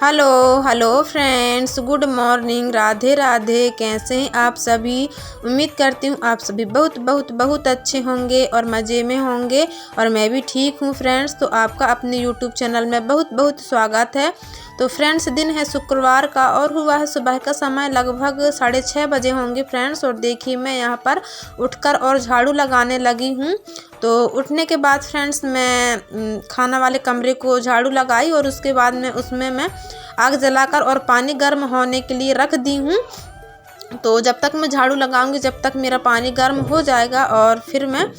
Hello hello friends, good morning, Radhe Radhe. कैसे हैं आप सभी? उम्मीद करती हूँ आप सभी बहुत बहुत बहुत अच्छे होंगे और मज़े में होंगे और मैं भी ठीक हूँ फ्रेंड्स। तो आपका अपने यूट्यूब चैनल में बहुत बहुत स्वागत है। तो फ्रेंड्स, दिन है शुक्रवार का और हुआ है सुबह का समय, लगभग 6:30 बजे होंगे फ्रेंड्स। और देखिए मैं यहाँ पर उठकर और झाड़ू लगाने लगी हूँ। तो उठने के बाद फ्रेंड्स मैं खाना वाले कमरे को झाड़ू लगाई और उसके बाद में उसमें मैं आग जलाकर और पानी गर्म होने के लिए रख दी हूँ। तो जब तक मैं झाड़ू लगाऊंगी जब तक मेरा पानी गर्म हो जाएगा और फिर मैं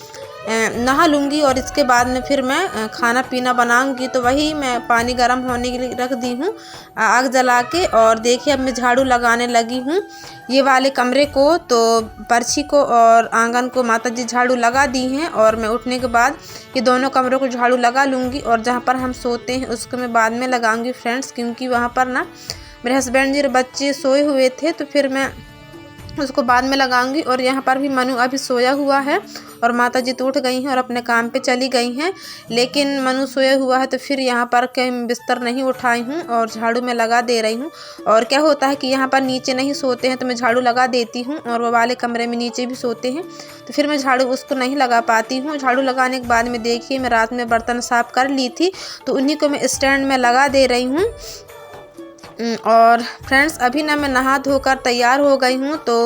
नहा लूँगी और इसके बाद में फिर मैं खाना पीना बनाऊंगी। तो वही मैं पानी गर्म होने के लिए रख दी हूँ आग जला के। और देखिए अब मैं झाड़ू लगाने लगी हूँ ये वाले कमरे को, तो पर्ची को और आंगन को माताजी झाड़ू लगा दी हैं। और मैं उठने के बाद ये दोनों कमरों को झाड़ू लगा लूँगी और जहाँ पर हम सोते हैं उसको मैं बाद में लगाऊंगी फ्रेंड्स, क्योंकि वहाँ पर ना मेरे हस्बैंड जी बच्चे सोए हुए थे तो फिर मैं उसको बाद में लगाऊंगी। और यहाँ पर भी मनु अभी सोया हुआ है और माता जी तो उठ गई हैं और अपने काम पे चली गई हैं, लेकिन मनु सोया हुआ है तो फिर यहाँ पर कहीं बिस्तर नहीं उठाई हूँ और झाड़ू में लगा दे रही हूँ। और क्या होता है कि यहाँ पर नीचे नहीं सोते हैं तो मैं झाड़ू लगा देती हूँ और वो वाले कमरे में नीचे भी सोते हैं तो फिर मैं झाड़ू उसको नहीं लगा पाती हूँ। झाड़ू लगाने के बाद में देखिए मैं रात में बर्तन साफ़ कर ली थी तो उन्हीं को मैं स्टैंड में लगा दे रही हूँ। और फ्रेंड्स अभी ना मैं नहा धोकर तैयार हो गई हूँ तो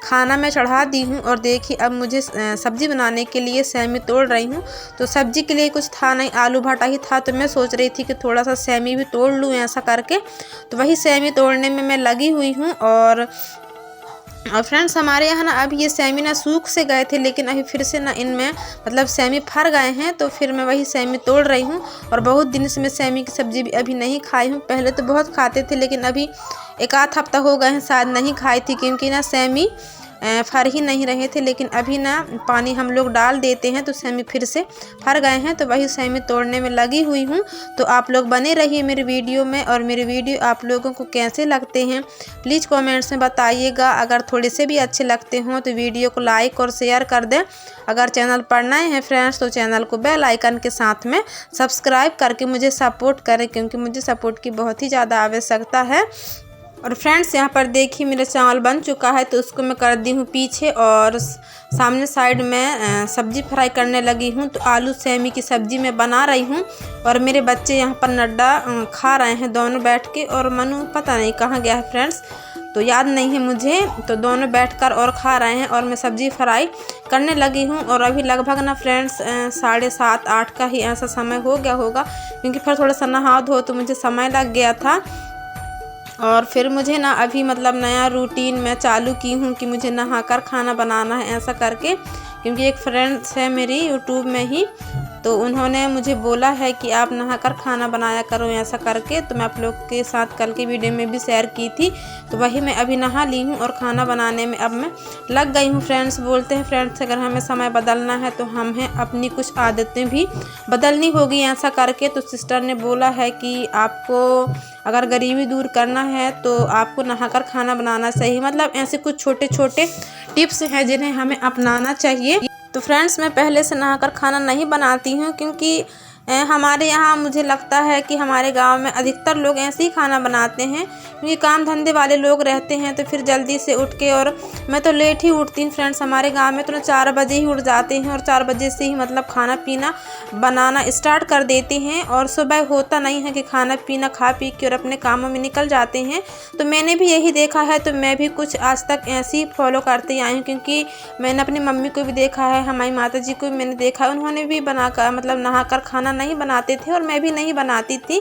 खाना मैं चढ़ा दी हूँ। और देखिए अब मुझे सब्ज़ी बनाने के लिए सेमी तोड़ रही हूँ। तो सब्ज़ी के लिए कुछ था नहीं, आलू भाटा ही था, तो मैं सोच रही थी कि थोड़ा सा सेमी भी तोड़ लूँ ऐसा करके। तो वही सेमी तोड़ने में मैं लगी हुई हूँ। और फ्रेंड्स हमारे यहाँ ना अभी ये सेमी ना सूख से गए थे, लेकिन अभी फिर से ना इनमें मतलब सेमी फर गए हैं तो फिर मैं वही सेमी तोड़ रही हूँ। और बहुत दिन से मैं सेमी की सब्ज़ी भी अभी नहीं खाई हूँ। पहले तो बहुत खाते थे लेकिन अभी एक आध हफ्ता हो गए हैं शायद नहीं खाई थी, क्योंकि ना सेमी फर ही नहीं रहे थे। लेकिन अभी ना पानी हम लोग डाल देते हैं तो सेमी फिर से फर गए हैं, तो वही सेमी तोड़ने में लगी हुई हूँ। तो आप लोग बने रहिए मेरे वीडियो में और मेरे वीडियो आप लोगों को कैसे लगते हैं प्लीज़ कमेंट्स में बताइएगा। अगर थोड़े से भी अच्छे लगते हों तो वीडियो को लाइक और शेयर कर दें। अगर चैनल पर नए हैं फ्रेंड्स तो चैनल को बेल आइकन के साथ में सब्सक्राइब करके मुझे सपोर्ट करें, क्योंकि मुझे सपोर्ट की बहुत ही ज़्यादा आवश्यकता है। और फ्रेंड्स यहाँ पर देखिए मेरा चावल बन चुका है तो उसको मैं कर दी हूँ पीछे और सामने साइड में सब्ज़ी फ्राई करने लगी हूँ। तो आलू सेमी की सब्ज़ी मैं बना रही हूँ और मेरे बच्चे यहाँ पर नड्डा खा रहे हैं दोनों बैठ के। और मनु पता नहीं कहाँ गया है फ्रेंड्स, तो याद नहीं है मुझे। तो दोनों बैठकर और खा रहे हैं और मैं सब्ज़ी फ्राई करने लगी हूँ। और अभी लगभग ना फ्रेंड्स 7:30 8 का ही ऐसा समय हो गया होगा, क्योंकि फिर थोड़ा सा नहा धो तो मुझे समय लग गया था। और फिर मुझे ना अभी मतलब नया रूटीन मैं चालू की हूँ कि मुझे नहाकर खाना बनाना है ऐसा करके, क्योंकि एक फ्रेंड्स है मेरी यूट्यूब में ही तो उन्होंने मुझे बोला है कि आप नहाकर खाना बनाया करो ऐसा करके। तो मैं आप लोग के साथ कल की वीडियो में भी शेयर की थी। तो वही मैं अभी नहा ली हूँ और खाना बनाने में अब मैं लग गई हूँ फ्रेंड्स। बोलते हैं फ्रेंड्स अगर हमें समय बदलना है तो हमें अपनी कुछ आदतें भी बदलनी होगी ऐसा करके। तो सिस्टर ने बोला है कि आपको अगर गरीबी दूर करना है तो आपको नहाकर खाना बनाना चाहिए। मतलब ऐसे कुछ छोटे छोटे टिप्स हैं जिन्हें हमें अपनाना चाहिए। तो फ्रेंड्स मैं पहले से नहाकर खाना नहीं बनाती हूँ, क्योंकि हमारे यहाँ मुझे लगता है कि हमारे गांव में अधिकतर लोग ऐसे ही खाना बनाते हैं, क्योंकि काम धंधे वाले लोग रहते हैं तो फिर जल्दी से उठ के, और मैं तो लेट ही उठती हूँ फ्रेंड्स। हमारे गांव में तो 4 बजे ही उठ जाते हैं और 4 बजे से ही मतलब खाना पीना बनाना स्टार्ट कर देते हैं। और सुबह होता नहीं है कि खाना पीना खा पी के और अपने कामों में निकल जाते हैं। तो मैंने भी यही देखा है तो मैं भी कुछ आज तक ऐसे ही फॉलो करते आई हूँ, क्योंकि मैंने अपनी मम्मी को भी देखा है, हमारी माता जी को भी मैंने देखा है, उन्होंने भी बनाकर मतलब नहाकर खाना नहीं बनाते थे और मैं भी नहीं बनाती थी।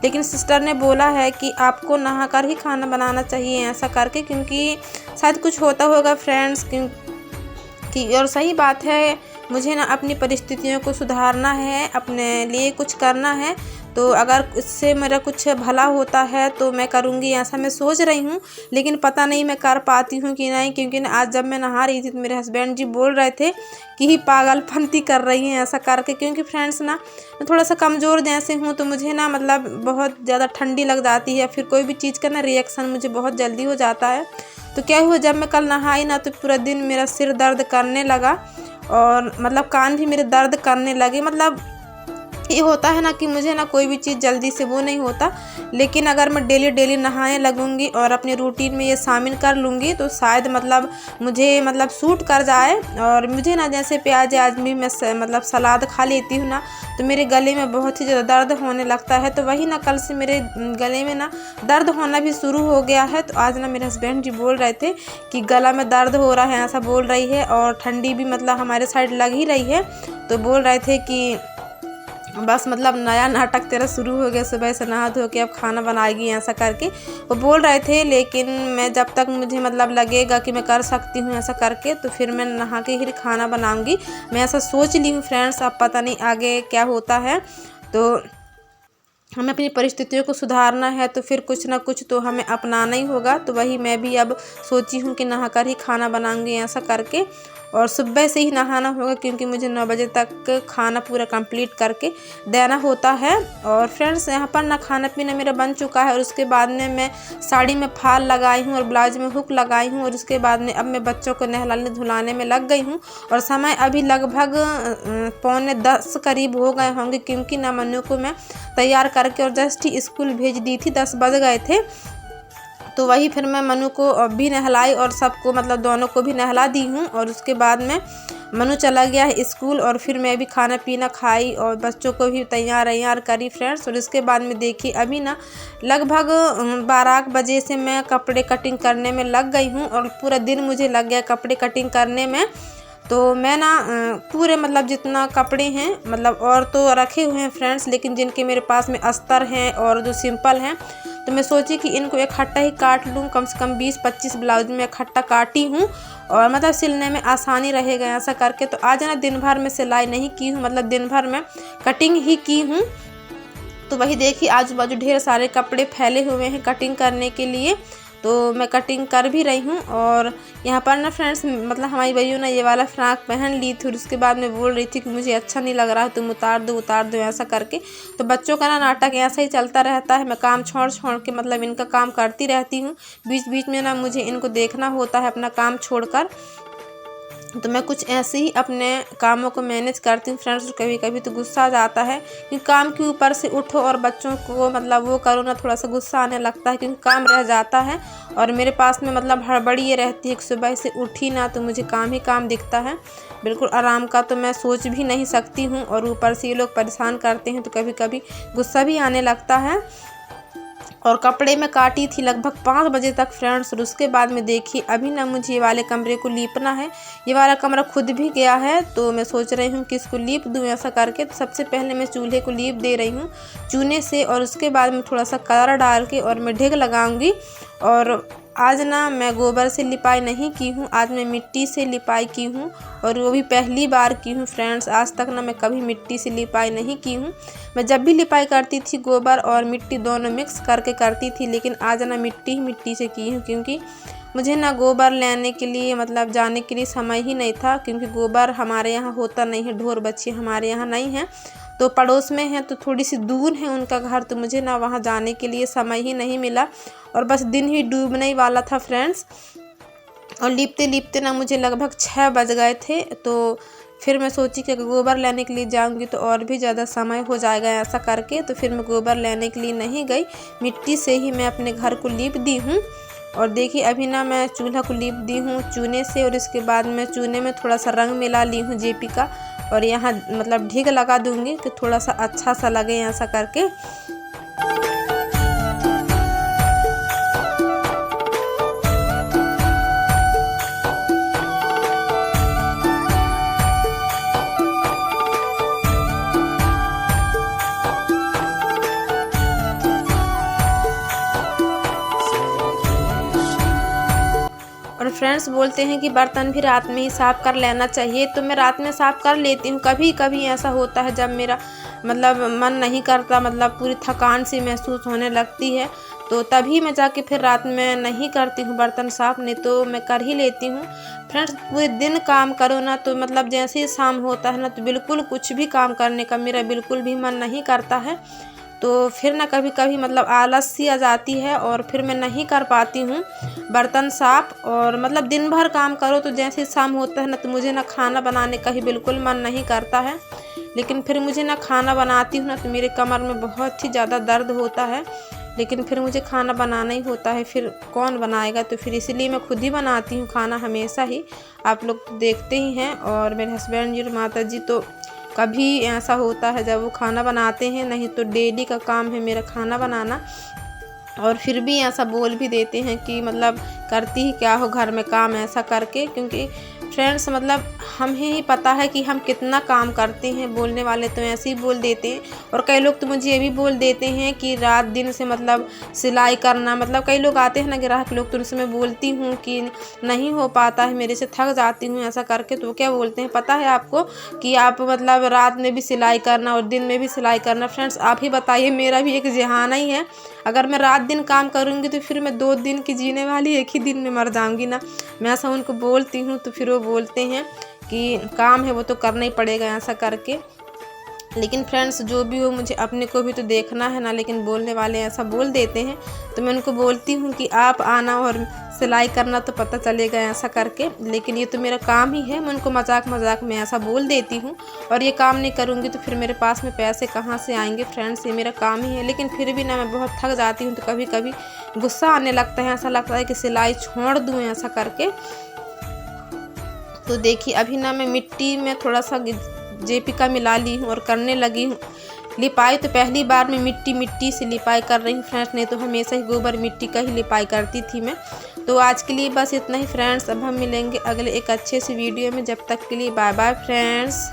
लेकिन सिस्टर ने बोला है कि आपको नहाकर ही खाना बनाना चाहिए ऐसा करके, क्योंकि शायद कुछ होता होगा फ्रेंड्स क्योंकि और सही बात है। मुझे ना अपनी परिस्थितियों को सुधारना है, अपने लिए कुछ करना है। तो अगर इससे मेरा कुछ भला होता है तो मैं करूँगी, ऐसा मैं सोच रही हूँ। लेकिन पता नहीं मैं कर पाती हूँ कि नहीं, क्योंकि ना आज जब मैं नहा रही थी तो मेरे हस्बैंड जी बोल रहे थे कि ही पागलपंती कर रही हैं ऐसा करके। क्योंकि फ्रेंड्स ना मैं थोड़ा सा कमज़ोर जैसे हूँ, तो मुझे ना मतलब बहुत ज़्यादा ठंडी लग जाती है, फिर कोई भी चीज़ का ना रिएक्शन मुझे बहुत जल्दी हो जाता है। तो क्या हुआ, जब मैं कल नहाई ना तो पूरा दिन मेरा सिर दर्द करने लगा और मतलब कान भी मेरे दर्द करने लगे। मतलब ये होता है ना कि मुझे ना कोई भी चीज़ जल्दी से वो नहीं होता, लेकिन अगर मैं डेली डेली नहाने लगूंगी और अपने रूटीन में ये शामिल कर लूँगी तो शायद मतलब मुझे मतलब सूट कर जाए। और मुझे ना जैसे प्याज आज भी मैं मतलब सलाद खा लेती हूँ ना, तो मेरे गले में बहुत ही ज़्यादा दर्द होने लगता है। तो वही ना कल से मेरे गले में ना दर्द होना भी शुरू हो गया है। तो आज ना मेरे हस्बैंड जी बोल रहे थे कि गला में दर्द हो रहा है, ऐसा बोल रही है, और ठंडी भी मतलब हमारे साइड लग ही रही है। तो बोल रहे थे कि बस मतलब नया नाटक तेरा शुरू हो गया, सुबह से नहा धो के अब खाना बनाएगी ऐसा करके वो बोल रहे थे। लेकिन मैं जब तक मुझे मतलब लगेगा कि मैं कर सकती हूँ ऐसा करके, तो फिर मैं नहा के ही खाना बनाऊँगी, मैं ऐसा सोच ली हूँ फ्रेंड्स। अब पता नहीं आगे क्या होता है। तो हमें अपनी परिस्थितियों को सुधारना है तो फिर कुछ ना कुछ तो हमें अपनाना ही होगा। तो वही मैं भी अब सोची हूँ कि नहाकर ही खाना बनाऊंगी ऐसा करके, और सुबह से ही नहाना होगा क्योंकि मुझे 9 बजे तक खाना पूरा कंप्लीट करके देना होता है। और फ्रेंड्स यहाँ पर ना खाना पीना मेरा बन चुका है, और उसके बाद में मैं साड़ी में फाल लगाई हूँ और ब्लाउज में हुक लगाई हूँ, और उसके बाद में अब मैं बच्चों को नहलाने धुलाने में लग गई हूँ। और समय अभी लगभग 9:45 करीब हो गए होंगे, क्योंकि ना मनु को मैं तैयार करके और जस्ट ही स्कूल भेज दी थी, 10 बज गए थे। तो वही फिर मैं मनु को भी नहलाई और सबको मतलब दोनों को भी नहला दी हूँ। और उसके बाद में मनु चला गया है स्कूल, और फिर मैं भी खाना पीना खाई और बच्चों को भी तैयार करी फ्रेंड्स। और इसके बाद में देखिए अभी ना लगभग 12 बजे से मैं कपड़े कटिंग करने में लग गई हूँ, और पूरा दिन मुझे लग गया कपड़े कटिंग करने में। तो मैं ना पूरे मतलब जितना कपड़े हैं मतलब और तो रखे हुए हैं फ्रेंड्स, लेकिन जिनके मेरे पास में अस्तर हैं और जो सिंपल हैं, तो मैं सोची कि इनको इकट्ठा ही काट लूँ। कम से कम 20-25 ब्लाउज में इकट्ठा काटी हूँ, और मतलब सिलने में आसानी रहेगा ऐसा करके। तो आज ना दिन भर में सिलाई नहीं की हूँ, मतलब दिन भर में कटिंग ही की हूँ। तो वही देखिए आजू बाजू ढेर सारे कपड़े फैले हुए हैं कटिंग करने के लिए, तो मैं कटिंग कर भी रही हूँ। और यहाँ पर ना फ्रेंड्स मतलब हमारी बहू ने ये वाला फ्रॉक पहन ली थी, और उसके बाद में बोल रही थी कि मुझे अच्छा नहीं लग रहा है, तुम उतार दो ऐसा करके। तो बच्चों का ना नाटक ऐसा ही चलता रहता है, मैं काम छोड़ के मतलब इनका काम करती रहती हूँ। बीच बीच में ना मुझे इनको देखना होता है अपना काम छोड़कर। तो मैं कुछ ऐसे ही अपने कामों को मैनेज करती हूँ फ्रेंड्स। कभी कभी तो गुस्सा आ जाता है कि काम के ऊपर से उठो और बच्चों को मतलब वो करो ना, थोड़ा सा गुस्सा आने लगता है क्योंकि काम रह जाता है। और मेरे पास में मतलब हड़बड़ी ये रहती है कि सुबह से उठी ना तो मुझे काम ही काम दिखता है, बिल्कुल आराम का तो मैं सोच भी नहीं सकती हूँ। और ऊपर से ये लोग परेशान करते हैं तो कभी कभी गुस्सा भी आने लगता है। और कपड़े में काटी थी लगभग 5 बजे तक फ्रेंड्स। और उसके बाद में देखिए अभी ना मुझे ये वाले कमरे को लीपना है। ये वाला कमरा खुद भी गया है, तो मैं सोच रही हूँ कि इसको लीप दूँ ऐसा करके। तो सबसे पहले मैं चूल्हे को लीप दे रही हूँ चूने से, और उसके बाद में थोड़ा सा कलर डाल के और मैं ढेक लगाऊंगी। और आज ना मैं गोबर से लिपाई नहीं की हूँ, आज मैं मिट्टी से लिपाई की हूँ, और वो भी पहली बार की हूँ फ्रेंड्स। आज तक ना मैं कभी मिट्टी से लिपाई नहीं की हूँ। मैं जब भी लिपाई करती थी गोबर और मिट्टी दोनों मिक्स करके करती थी, लेकिन आज ना मिट्टी से की हूँ, क्योंकि मुझे ना गोबर लेने के लिए मतलब जाने के लिए समय ही नहीं था, क्योंकि गोबर हमारे यहाँ होता नहीं है, ढोर बच्चे हमारे यहाँ नहीं हैं, तो पड़ोस में है तो थोड़ी सी दूर है उनका घर, तो मुझे ना वहाँ जाने के लिए समय ही नहीं मिला। और बस दिन ही डूबने ही वाला था फ्रेंड्स। और लिपते लिपते ना मुझे लगभग 6 बज गए थे। तो फिर मैं सोची कि गोबर लेने के लिए जाऊंगी तो और भी ज़्यादा समय हो जाएगा ऐसा करके, तो फिर मैं गोबर लेने के लिए नहीं गई, मिट्टी से ही मैं अपने घर को लीप दी हूँ। और देखिए अभी ना मैं चूल्हा को लीप दी हूँ चूने से, और इसके बाद मैं चूने में थोड़ा सा रंग मिला ली हूँ जेपी का, और यहाँ मतलब ढीग लगा दूँगी कि थोड़ा सा अच्छा सा लगे ऐसा करके। और फ्रेंड्स बोलते हैं कि बर्तन भी रात में ही साफ़ कर लेना चाहिए, तो मैं रात में साफ़ कर लेती हूँ। कभी कभी ऐसा होता है जब मेरा मतलब मन नहीं करता, मतलब पूरी थकान सी महसूस होने लगती है, तो तभी मैं जाके फिर रात में नहीं करती हूँ बर्तन साफ़, नहीं तो मैं कर ही लेती हूँ। फ्रेंड्स पूरे दिन काम करो ना, तो मतलब जैसे ही शाम होता है ना, तो बिल्कुल कुछ भी काम करने का मेरा बिल्कुल भी मन नहीं करता है। तो फिर ना कभी कभी मतलब आलस सी आ जाती है और फिर मैं नहीं कर पाती हूँ बर्तन साफ़। और मतलब दिन भर काम करो तो जैसे ही शाम होता है ना, तो मुझे ना खाना बनाने का ही बिल्कुल मन नहीं करता है। लेकिन फिर मुझे ना खाना बनाती हूँ ना, तो मेरे कमर में बहुत ही ज़्यादा दर्द होता है, लेकिन फिर मुझे खाना बनाना ही होता है, फिर कौन बनाएगा। तो फिर इसलिए मैं खुद ही बनाती हूँ खाना हमेशा ही, आप लोग तो देखते ही हैं। और मेरे हस्बैंड जी और माता जी तो कभी ऐसा होता है जब वो खाना बनाते हैं, नहीं तो डेली का काम है मेरा खाना बनाना। और फिर भी ऐसा बोल भी देते हैं कि मतलब करती ही क्या हो घर में काम ऐसा करके, क्योंकि फ्रेंड्स मतलब हमें ही पता है कि हम कितना काम करते हैं। बोलने वाले तो ऐसे ही बोल देते हैं, और कई लोग तो मुझे ये भी बोल देते हैं कि रात दिन से मतलब सिलाई करना, मतलब कई लोग आते हैं ना ग्राहक लोग, तो उनसे मैं बोलती हूँ कि नहीं हो पाता है मेरे से, थक जाती हूँ ऐसा करके। तो वो क्या बोलते हैं पता है आपको कि आप मतलब रात में भी सिलाई करना और दिन में भी सिलाई करना। फ्रेंड्स आप ही बताइए, मेरा भी एक जहाना ही है। अगर मैं रात दिन काम करूँगी तो फिर मैं 2 दिन की जीने वाली एक ही दिन में मर जाऊँगी ना। मैं ऐसा उनको बोलती हूँ, तो फिर वो बोलते हैं कि काम है वो तो करना ही पड़ेगा ऐसा करके। लेकिन फ्रेंड्स जो भी हो, मुझे अपने को भी तो देखना है ना, लेकिन बोलने वाले ऐसा बोल देते हैं। तो मैं उनको बोलती हूँ कि आप आना और सिलाई करना तो पता चलेगा ऐसा करके, लेकिन ये तो मेरा काम ही है। मैं उनको मजाक मजाक में ऐसा बोल देती हूँ, और ये काम नहीं करूँगी तो फिर मेरे पास में पैसे कहाँ से आएंगे। फ्रेंड्स ये मेरा काम ही है, लेकिन फिर भी ना मैं बहुत थक जाती हूँ, तो कभी कभी गुस्सा आने लगता है, ऐसा लगता है कि सिलाई छोड़ दूँ ऐसा करके। तो देखिए अभी ना मैं मिट्टी में थोड़ा सा जेपी का मिला ली हूँ और करने लगी हूँ लिपाई। तो पहली बार मैं मिट्टी से लिपाई कर रही हूँ फ्रेंड्स, नहीं तो हमेशा ही गोबर मिट्टी का ही लिपाई करती थी मैं। तो आज के लिए बस इतना ही फ्रेंड्स, अब हम मिलेंगे अगले एक अच्छे से वीडियो में। जब तक के लिए बाय बाय फ्रेंड्स।